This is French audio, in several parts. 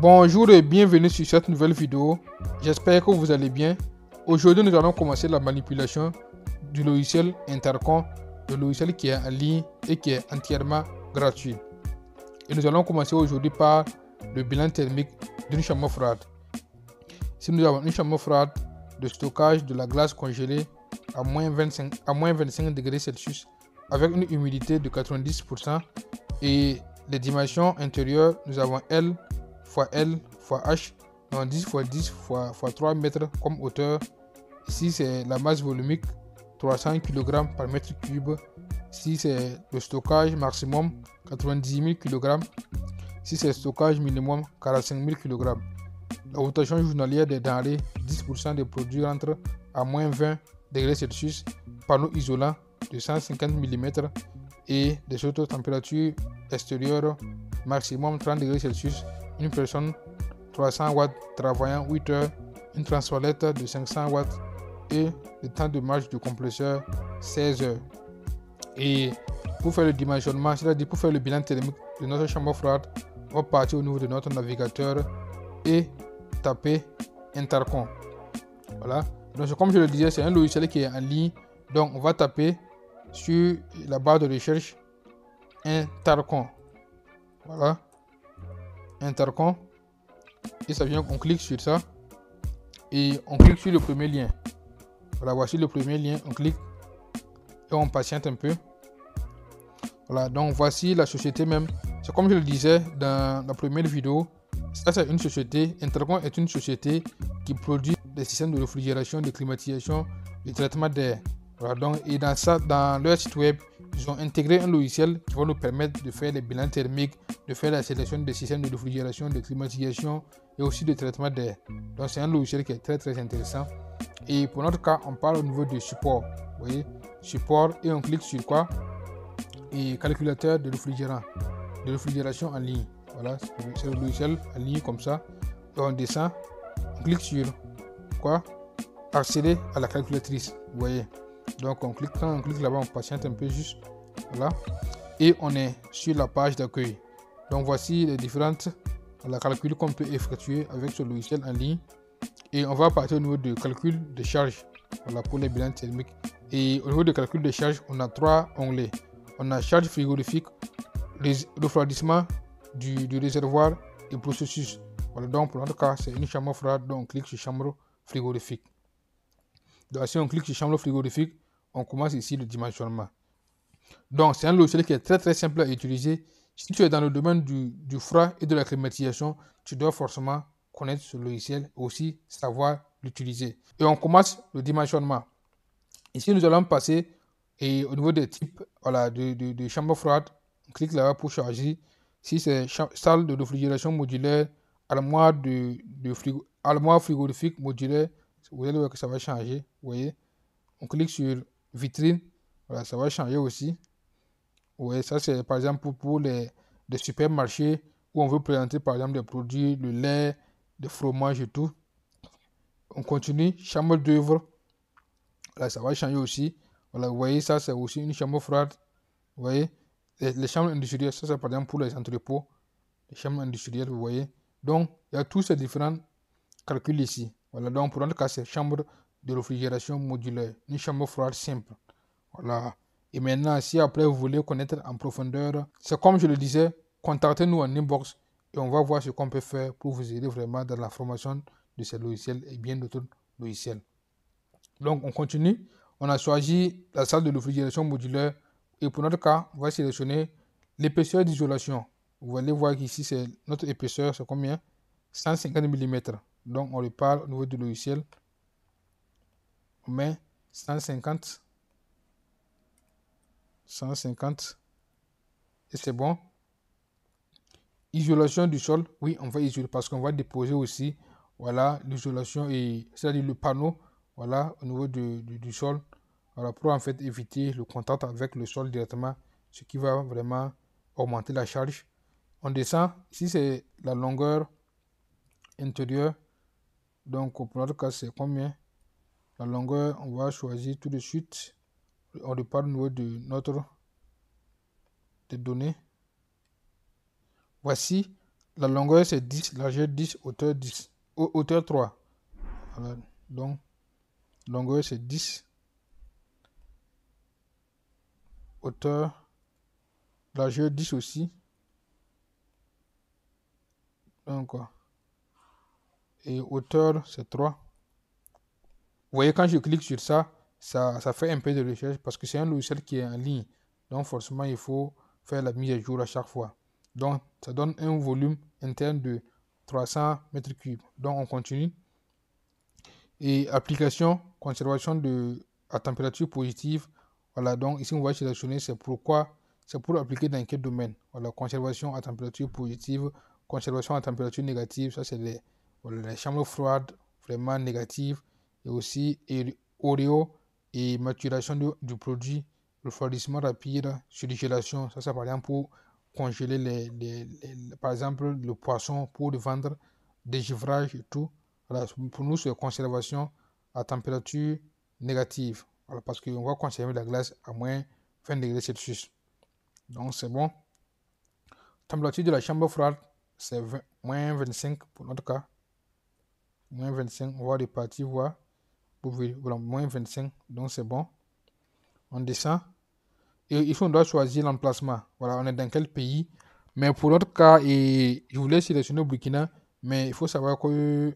Bonjour et bienvenue sur cette nouvelle vidéo. J'espère que vous allez bien. Aujourd'hui, nous allons commencer la manipulation du logiciel Intercom, le logiciel qui est en ligne et qui est entièrement gratuit. Et nous allons commencer aujourd'hui par le bilan thermique d'une chambre froide. Si nous avons une chambre froide de stockage de la glace congelée à moins 25 degrés Celsius avec une humidité de 90% et les dimensions intérieures, nous avons L fois L fois H, donc 10 fois 10 fois 3 mètres comme hauteur. Ici c'est la masse volumique 300 kg par mètre cube. Ici c'est le stockage maximum 90 000 kg. Ici c'est le stockage minimum 45 000 kg. La rotation journalière des denrées, 10% des produits rentrent à moins 20 degrés Celsius, panneau isolant de 150 mm et des autres températures extérieures maximum 30 degrés Celsius. Une personne 300 watts travaillant 8 heures, une transpalette de 500 watts et le temps de marche du compresseur 16 heures. Et pour faire le dimensionnement, c'est-à-dire pour faire le bilan thermique de notre chambre froide, on va partir au niveau de notre navigateur et taper Intercom. Voilà. Donc comme je le disais, c'est un logiciel qui est en ligne. Donc on va taper sur la barre de recherche Intercom. Voilà. Intercom. Et ça vient, on clique sur ça. Et on clique sur le premier lien. Voilà, voici le premier lien. On clique et on patiente un peu. Voilà, donc voici la société même. C'est comme je le disais dans la première vidéo. Ça, c'est une société. Intercom est une société qui produit des systèmes de réfrigération, de climatisation, de traitement d'air. Voilà, donc, et dans leur site web, ils ont intégré un logiciel qui va nous permettre de faire les bilans thermiques, de faire la sélection des systèmes de réfrigération, de climatisation et aussi de traitement d'air. Donc c'est un logiciel qui est très intéressant. Et pour notre cas, on parle au niveau du support. Vous voyez, support, et on clique sur quoi? Et calculateur de réfrigération en ligne. Voilà, c'est le logiciel en ligne comme ça. Et on descend, on clique sur quoi? Accéder à la calculatrice. Vous voyez. Donc quand on clique là-bas, on patiente un peu juste. Voilà. Et on est sur la page d'accueil. Donc voici les différentes calculs qu'on peut effectuer avec ce logiciel en ligne. Et on va partir au niveau de calcul de charge. Voilà pour les bilans thermiques. Et au niveau de calcul de charge, on a 3 onglets. On a charge frigorifique, refroidissement du réservoir et processus. Voilà, donc pour notre cas, c'est une chambre froide, donc on clique sur chambre frigorifique. Donc si on clique sur chambre frigorifique, on commence ici le dimensionnement. Donc c'est un logiciel qui est très simple à utiliser. Si tu es dans le domaine du froid et de la climatisation, tu dois forcément connaître ce logiciel et aussi savoir l'utiliser. Et on commence le dimensionnement. Ici nous allons passer et au niveau des types, voilà, de chambre froide. On clique là-bas pour charger. Si c'est salle de réfrigération modulaire, armoire armoire frigorifique modulaire, vous allez voir que ça va changer. Vous voyez, on clique sur vitrine, voilà, ça va changer aussi. Vous voyez, ça c'est par exemple pour les supermarchés où on veut présenter par exemple des produits, le lait, des fromages et tout. On continue, chambre d'œuvre, là ça va changer aussi. Voilà, vous voyez, ça c'est aussi une chambre froide. Vous voyez, les chambres industrielles, ça c'est par exemple pour les entrepôts, les chambres industrielles, vous voyez. Donc, il y a tous ces différents calculs ici. Voilà, donc pour notre cas, c'est chambre de réfrigération modulaire, une chambre froide simple. Voilà. Et maintenant, si après vous voulez connaître en profondeur, c'est comme je le disais, contactez-nous en inbox et on va voir ce qu'on peut faire pour vous aider vraiment dans la formation de ces logiciels et bien d'autres logiciels. Donc, on continue. On a choisi la salle de réfrigération modulaire et pour notre cas, on va sélectionner l'épaisseur d'isolation. Vous allez voir qu'ici, c'est notre épaisseur, c'est combien? 150 mm. Donc, on le parle au niveau du logiciel. On met 150 et c'est bon. Isolation du sol, oui, on va isoler parce qu'on va déposer aussi, voilà, l'isolation et c'est-à-dire le panneau, voilà, au niveau du sol, voilà, pour en fait éviter le contact avec le sol directement, ce qui va vraiment augmenter la charge. On descend, ici c'est la longueur intérieure, donc pour notre cas c'est combien? La longueur, on va choisir tout de suite, on repart au niveau de notre des données. Voici La longueur c'est 10, largeur 10, hauteur 10. Hauteur 3. Voilà. Donc, longueur c'est 10, hauteur, largeur 10 aussi. Donc, et hauteur c'est 3. Vous voyez, quand je clique sur ça, ça fait un peu de recherche parce que c'est un logiciel qui est en ligne. Donc, forcément, il faut faire la mise à jour à chaque fois. Donc, ça donne un volume interne de 300 mètres cubes. Donc, on continue. Et application, conservation à température positive. Voilà, donc ici, on va sélectionner, c'est pour appliquer dans quel domaine. Voilà, conservation à température positive, conservation à température négative. Ça, c'est les chambres froides, vraiment négatives. Et aussi, Oreo et maturation du produit, refroidissement rapide, surgélation. Ça, par exemple pour congeler par exemple, le poisson pour le vendre, dégivrage et tout. Voilà, pour nous, c'est conservation à température négative. Voilà, parce qu'on va conserver la glace à moins 20 degrés Celsius. Donc, c'est bon. Température de la chambre froide, c'est moins 25 pour notre cas. Moins 25, on va repartir voir. Voilà, moins 25, donc c'est bon. On descend. Et ici, on doit choisir l'emplacement. Voilà, on est dans quel pays. Mais pour notre cas, je voulais sélectionner le Burkina, mais il faut savoir que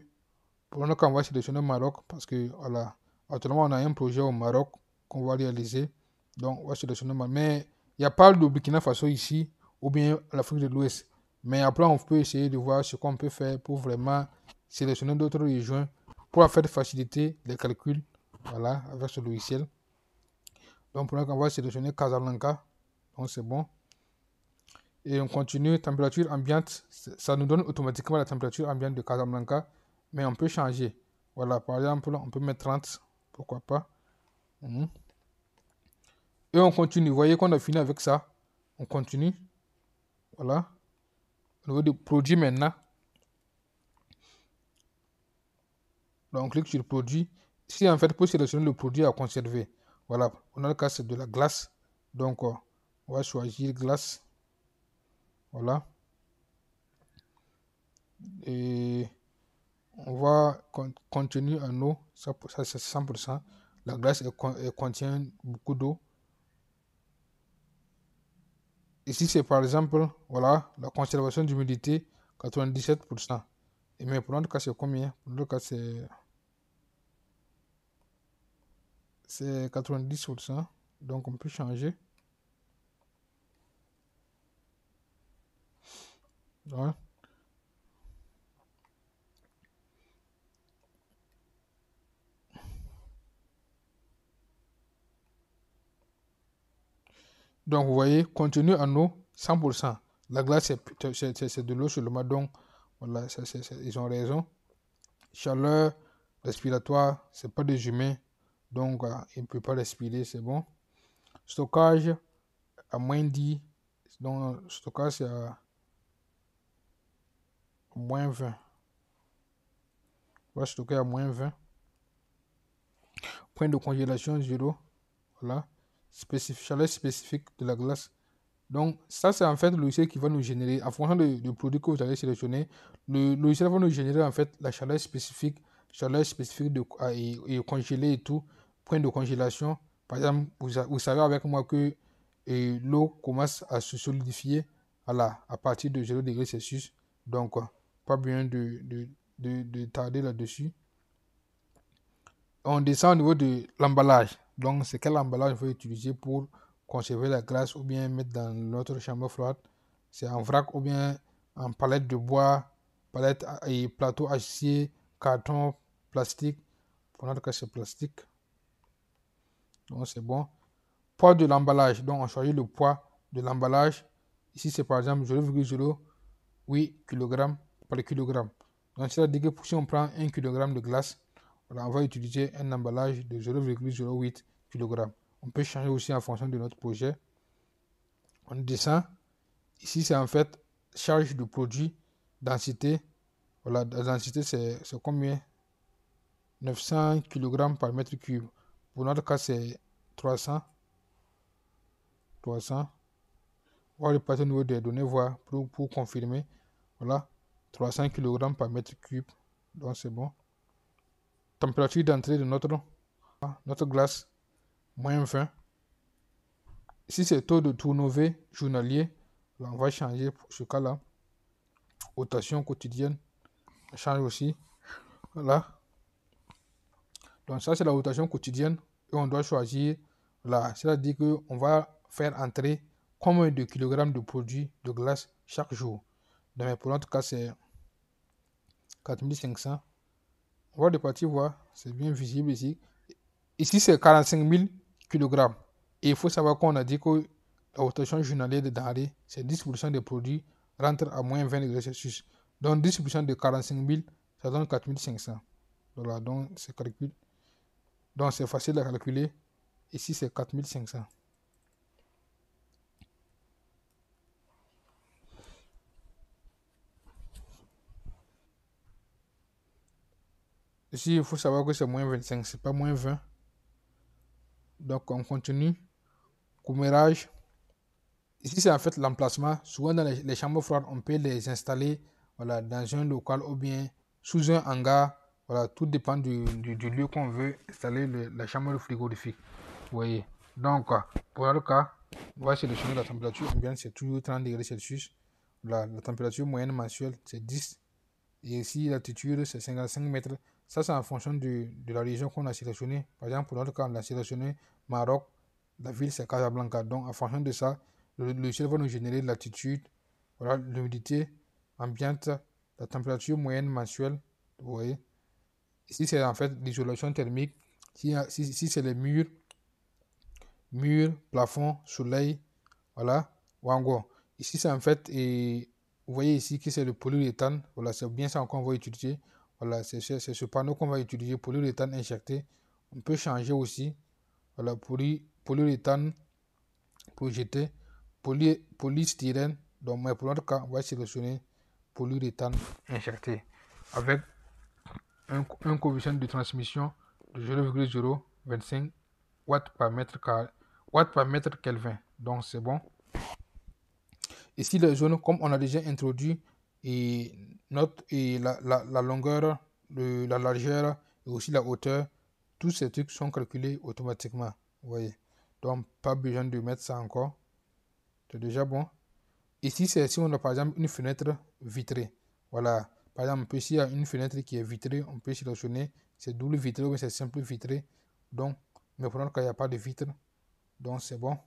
pour notre cas, on va sélectionner le Maroc parce que, voilà, actuellement, on a un projet au Maroc qu'on va réaliser. Donc, on va sélectionner le Maroc. Mais il n'y a pas de Burkina Faso ici, ou bien l'Afrique de l'Ouest. Mais après, on peut essayer de voir ce qu'on peut faire pour vraiment sélectionner d'autres régions pour en fait faciliter les calculs, voilà, avec ce logiciel. Donc, pour l'instant, on va sélectionner Casablanca. Donc, c'est bon. Et on continue. Température ambiante. Ça nous donne automatiquement la température ambiante de Casablanca. Mais on peut changer. Voilà, par exemple, on peut mettre 30. Pourquoi pas. Et on continue. Vous voyez qu'on a fini avec ça. On continue. Voilà. Au niveau du produit maintenant. Donc, on clique sur produit. Ici, en fait, pour sélectionner le produit à conserver. Voilà. On a le cas, c'est de la glace. Donc, on va choisir glace. Voilà. Et on va continuer en eau. Ça c'est 100%. La glace, elle contient beaucoup d'eau. Ici, c'est par exemple, voilà, la conservation d'humidité, 97%. Et mais pour notre cas, c'est combien? Pour notre cas, c'est 90%. Donc, on peut changer. Ouais. Donc, vous voyez, contenu en eau, 100%. La glace, c'est de l'eau seulement. Donc, voilà, ils ont raison. Chaleur respiratoire, c'est pas des humains. Donc, il ne peut pas respirer, c'est bon. Stockage à moins 10. Donc, stockage, c'est à moins 20. On va stocker à moins 20. Point de congélation 0. Voilà. Chaleur spécifique de la glace. Donc, ça, c'est en fait le logiciel qui va nous générer, en fonction du produit que vous allez sélectionner, le logiciel va nous générer en fait la chaleur spécifique et congelée et tout, point de congélation. Par exemple, vous savez avec moi que l'eau commence à se solidifier à partir de 0 degré Celsius. Donc, pas besoin de tarder là-dessus. On descend au niveau de l'emballage. Donc, c'est quel emballage il faut utiliser pour conserver la glace ou bien mettre dans notre chambre froide. C'est en vrac ou bien en palette de bois, palette et plateau acier, carton, plastique. Pour notre cas, c'est plastique. Donc, c'est bon. Poids de l'emballage. Donc, on choisit le poids de l'emballage. Ici, c'est par exemple 0,08 kg par kilogramme. Donc, c'est-à-dire que si on prend 1 kg de glace, voilà, on va utiliser un emballage de 0,08 kg. On peut changer aussi en fonction de notre projet. On descend. Ici, c'est en fait charge de produit, densité. Voilà, la densité, c'est combien? 900 kg par mètre cube. Pour notre cas, c'est 300. 300. On va repartir au niveau des données, voir pour confirmer. Voilà. 300 kg par mètre cube. Donc c'est bon. Température d'entrée de notre glace, moins 20. Ici c'est taux de turnover journalier. Là, on va changer pour ce cas-là. Rotation quotidienne, on change aussi. Voilà. Donc ça c'est la rotation quotidienne. Et on doit choisir là. C'est-à-dire qu'on va faire entrer combien de kilogrammes de produits de glace chaque jour. Donc pour notre cas c'est 4500. On va départir voir. C'est bien visible ici. Ici c'est 45 000 kg. Et il faut savoir qu'on a dit que la rotation journalière de denrées, c'est 10% des produits rentrent à moins 20 degrés Celsius. Donc 10% de 45 000, ça donne 4500. Voilà, donc c'est calcul. Donc c'est facile à calculer. Ici c'est 4500. Ici il faut savoir que c'est moins 25, c'est pas moins 20. Donc on continue. Commérage. Ici, c'est en fait l'emplacement. Souvent, dans les chambres froides, on peut les installer, voilà, dans un local ou bien sous un hangar. Voilà, tout dépend du lieu qu'on veut installer la chambre frigorifique. Vous voyez. Donc, pour le cas, on va sélectionner la température ambiante, c'est toujours 30 degrés Celsius. La température moyenne mensuelle, c'est 10. Et ici, l'altitude, c'est 55 mètres. Ça, c'est en fonction de la région qu'on a sélectionnée. Par exemple, pour notre cas, on a sélectionné Maroc. La ville, c'est Casablanca. Donc, en fonction de ça, le logiciel va nous générer l'altitude, voilà, l'humidité ambiante, la température moyenne mensuelle. Vous voyez. Ici, c'est en fait l'isolation thermique. Si c'est les murs, plafond, soleil, voilà. Wango. Ici, c'est en fait, et vous voyez ici que c'est le polyuréthane. Voilà, c'est bien ça qu'on va utiliser. Voilà, c'est ce panneau qu'on va utiliser, polyuréthane injecté. On peut changer aussi. Voilà, polyuréthane projeté, polystyrène. Donc, mais pour notre cas, on va sélectionner polyuréthane injecté avec un coefficient de transmission de 0,025 watts par mètre Kelvin. Donc, c'est bon. Ici, les zones, comme on a déjà introduit, la longueur, la largeur et aussi la hauteur, tous ces trucs sont calculés automatiquement. Vous voyez. Donc, pas besoin de mettre ça encore. C'est déjà bon. Ici, c'est si on a par exemple une fenêtre vitrée. Voilà. Par exemple, ici, il y a une fenêtre qui est vitrée. On peut sélectionner c'est double vitré ou c'est simple vitré. Donc, mais pour notre cas, il n'y a pas de vitre. Donc, c'est bon.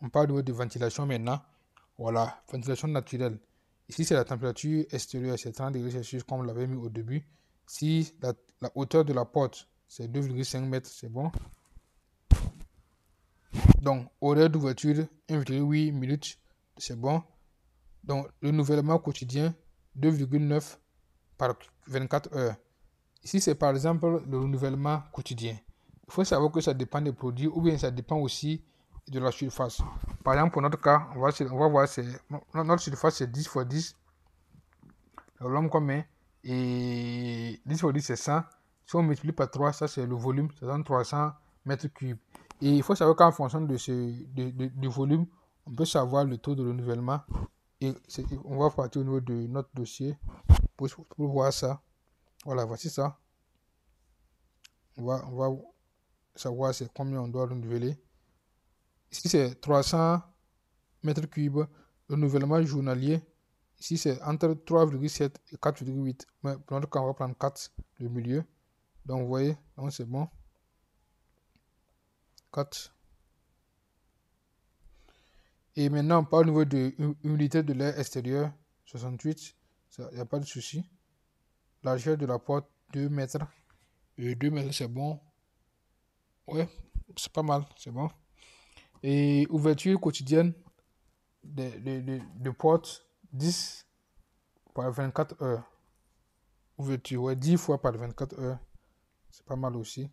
On parle de ventilation maintenant. Voilà, ventilation naturelle. Ici, c'est la température extérieure, c'est 30 degrés Celsius comme on l'avait mis au début. Si la hauteur de la porte, c'est 2,5 mètres, c'est bon. Donc, horaire d'ouverture, 1,8 minutes, c'est bon. Donc, le renouvellement quotidien, 2,9 par 24 heures. Ici, c'est par exemple le renouvellement quotidien. Il faut savoir que ça dépend des produits ou bien ça dépend aussi de la surface. Par exemple, pour notre cas, on va voir, notre surface c'est 10 x 10. L'homme combien? Et 10 x 10 c'est 100. Si on multiplie par 3, ça c'est le volume, ça donne 300 mètres cubes. Et il faut savoir qu'en fonction du volume, on peut savoir le taux de renouvellement. Et on va partir au niveau de notre dossier pour voir ça. Voilà, voici ça. On va savoir c'est combien on doit renouveler. Ici, c'est 300 mètres cubes. Renouvellement journalier. Ici, c'est entre 3,7 et 4,8. Mais pour notre cas, on va prendre 4, le milieu. Donc, vous voyez, donc c'est bon. 4. Et maintenant, on parle au niveau de l'humidité de l'air extérieur. 68. Il n'y a pas de souci. Largeur de la porte, 2 mètres. Et 2 mètres, c'est bon. Ouais, c'est pas mal, c'est bon. Et ouverture quotidienne de porte, 10 par 24 heures. Ouverture, ouais, 10 fois par 24 heures. C'est pas mal aussi.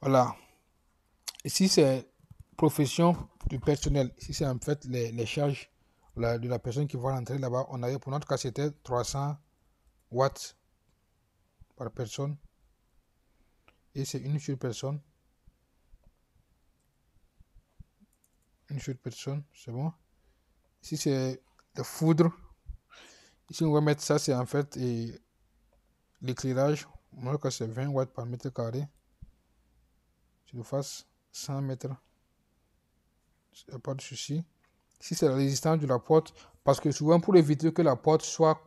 Voilà. Ici, c'est profession du personnel. Ici, c'est en fait les charges de la personne qui va rentrer là-bas. On avait, pour notre cas, c'était 300 watts par personne. Et c'est une seule personne. Une seule personne, c'est bon. Ici, c'est de foudre. Ici, on va mettre ça, c'est en fait l'éclairage. Moi, que c'est 20 watts par mètre carré. Je le fasse 100 mètres. Il n'y a pas de souci. Ici, c'est la résistance de la porte. Parce que souvent, pour éviter que la porte soit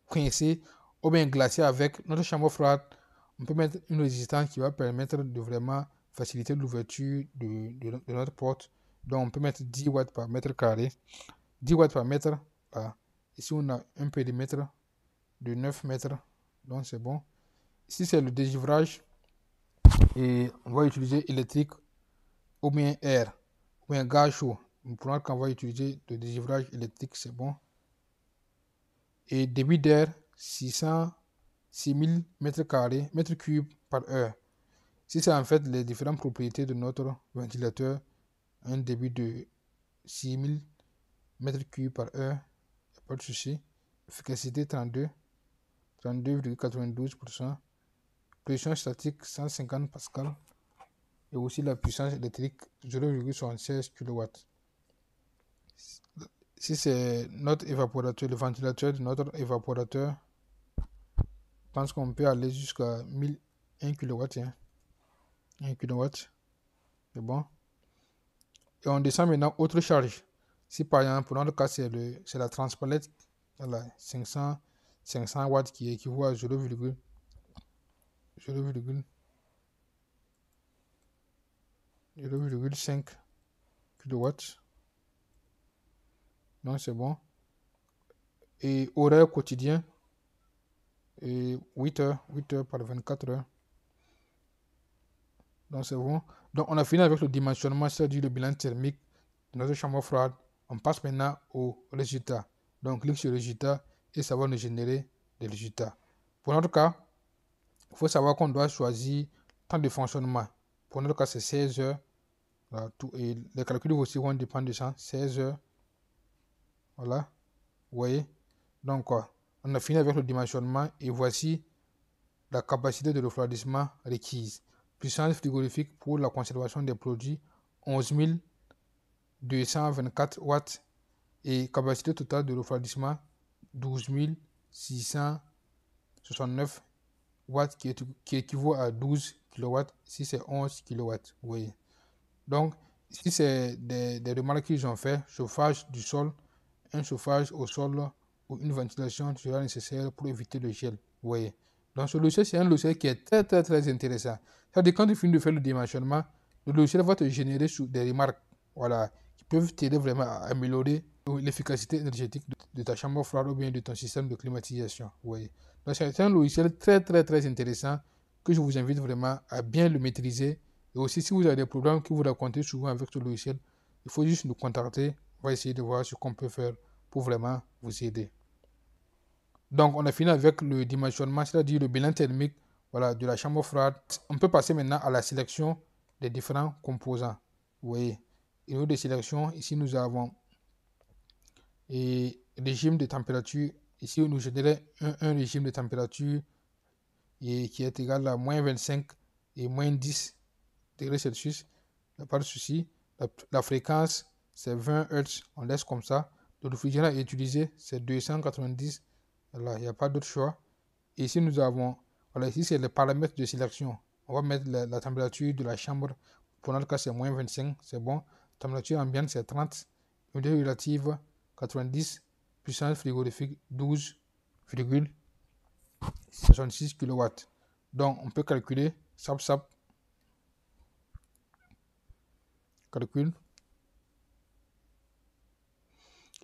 coincée ou bien glacée avec notre chambre froide, on peut mettre une résistance qui va permettre de vraiment faciliter l'ouverture de notre porte. Donc, on peut mettre 10 watts par mètre carré. 10 watts par mètre. Voilà. Ici, on a un périmètre de 9 mètres. Donc, c'est bon. Ici, c'est le dégivrage. Et on va utiliser électrique ou bien air, ou bien gaz chaud. Pour qu'on va utiliser le dégivrage électrique, c'est bon. Et débit d'air, 6000 mètres carrés, mètres cubes par heure. Si c'est en fait les différentes propriétés de notre ventilateur, un débit de 6000 mètres cubes par heure, pas de souci. Efficacité 32,92%. Pression statique 150 pascal. Et aussi la puissance électrique 0,76 kW. Si c'est notre évaporateur, le ventilateur de notre évaporateur, je pense qu'on peut aller jusqu'à 1001 kW. 1 kW, c'est bon. Et on descend maintenant autre charge. Si par exemple, pour notre cas, c'est la transpalette, voilà, 500 watts qui équivaut à 0,5 kW. Donc c'est bon. Et horaire quotidien, et 8 heures par 24 heures. Donc c'est bon. Donc on a fini avec le dimensionnement, c'est-à-dire le bilan thermique de notre chambre froide. On passe maintenant au résultat. Donc clique sur le résultat et ça va nous générer des résultats. Pour notre cas, il faut savoir qu'on doit choisir temps de fonctionnement. Pour notre cas, c'est 16 heures. Voilà, et les calculs aussi vont dépendre de ça. 16 heures. Voilà. Vous voyez. Donc, on a fini avec le dimensionnement et voici la capacité de refroidissement requise. Puissance frigorifique pour la conservation des produits 11 224 watts et capacité totale de refroidissement 12 669 watts qui équivaut à 12 kW. Ici c'est 11 kW. Oui. Donc ici c'est des remarques qu'ils ont fait. Chauffage du sol, un chauffage au sol ou une ventilation sera nécessaire pour éviter le gel. Oui. Donc ce logiciel, c'est un logiciel qui est très très très intéressant. C'est-à-dire quand tu finis de faire le dimensionnement, le logiciel va te générer des remarques, voilà, qui peuvent t'aider vraiment à améliorer l'efficacité énergétique de ta chambre froide ou bien de ton système de climatisation. Oui. Donc c'est un logiciel très très très intéressant que je vous invite vraiment à bien le maîtriser. Et aussi si vous avez des problèmes que vous rencontrez souvent avec ce logiciel, il faut juste nous contacter. On va essayer de voir ce qu'on peut faire pour vraiment vous aider. Donc, on a fini avec le dimensionnement, c'est-à-dire le bilan thermique, voilà, de la chambre froide. On peut passer maintenant à la sélection des différents composants. Vous voyez, au niveau de sélection, ici nous avons et régime de température. Ici, on nous générait un régime de température qui est égal à moins 25 et moins 10 degrés Celsius. Il n'y a pas de souci. La fréquence, c'est 20 Hz. On laisse comme ça. Le réfrigérant à utiliser, c'est 290. Voilà, il n'y a pas d'autre choix. Et ici, nous avons, voilà, ici, c'est les paramètres de sélection. On va mettre la température de la chambre. Pour notre cas, c'est moins 25, c'est bon. Température ambiante, c'est 30. Humidité relative, 90. Puissance frigorifique, 12,66 kW. Donc, on peut calculer, calcul.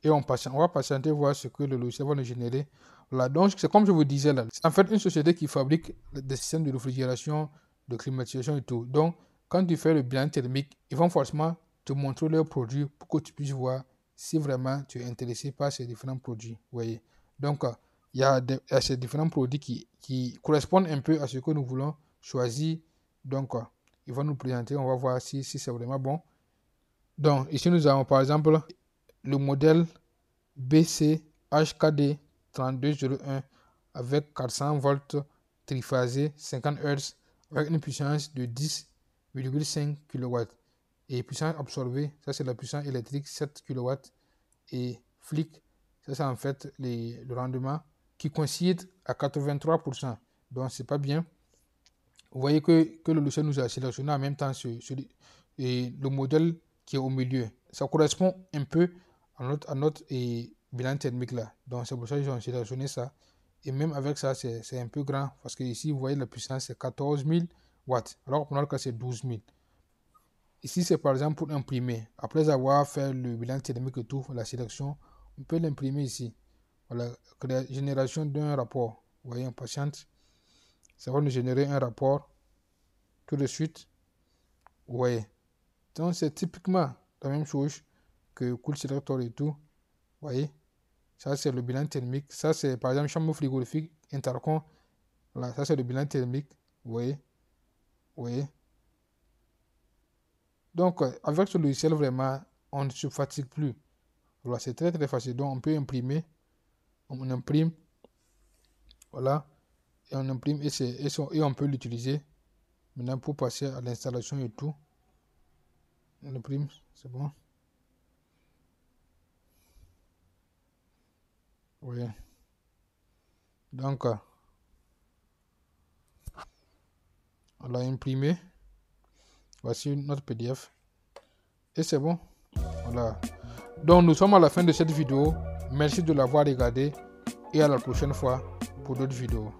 Et on va patienter voir ce que le logiciel va nous générer. Voilà, donc c'est comme je vous disais là, c'est en fait une société qui fabrique des systèmes de réfrigération, de climatisation et tout. Donc, quand tu fais le bilan thermique, ils vont forcément te montrer leurs produits pour que tu puisses voir si vraiment tu es intéressé par ces différents produits. Vous voyez. Donc, il y a ces différents produits qui correspondent un peu à ce que nous voulons choisir. Donc, ils vont nous présenter, on va voir si c'est vraiment bon. Donc, ici, nous avons par exemple le modèle BC-HKD 3201 avec 400 volts triphasé 50 Hz avec une puissance de 10,5 kW et puissance absorbée, ça c'est la puissance électrique 7 kW et flic, Ça, c'est en fait le rendement qui coïncide à 83%. Donc, c'est pas bien. Vous voyez que le logiciel nous a sélectionné en même temps et le modèle qui est au milieu. Ça correspond un peu à notre bilan thermique là. Donc, c'est pour ça qu'ils ont sélectionné ça. Et même avec ça, c'est un peu grand. Parce que ici, vous voyez, la puissance, c'est 14 000 watts. Alors que pour notre cas, c'est 12 000. Ici, c'est par exemple pour imprimer. Après avoir fait le bilan thermique et tout, la sélection, on peut l'imprimer ici. Voilà, la génération d'un rapport. Vous voyez, on patiente. Ça va nous générer un rapport tout de suite. Vous voyez. Donc, c'est typiquement la même chose que Cool Selector et tout. Vous voyez. Ça, c'est le bilan thermique. Ça, c'est par exemple chambre frigorifique, intercom. Voilà, ça, c'est le bilan thermique. Vous voyez. Vous voyez. Donc, avec ce logiciel, vraiment, on ne se fatigue plus. Voilà, c'est très très facile. Donc, on peut imprimer. On imprime. Voilà. Et on imprime et on peut l'utiliser. Maintenant, pour passer à l'installation et tout. On imprime, c'est bon. Oui. Donc, on l'a imprimé. Voici notre PDF. Et c'est bon. Voilà. Donc, nous sommes à la fin de cette vidéo. Merci de l'avoir regardé. Et à la prochaine fois pour d'autres vidéos.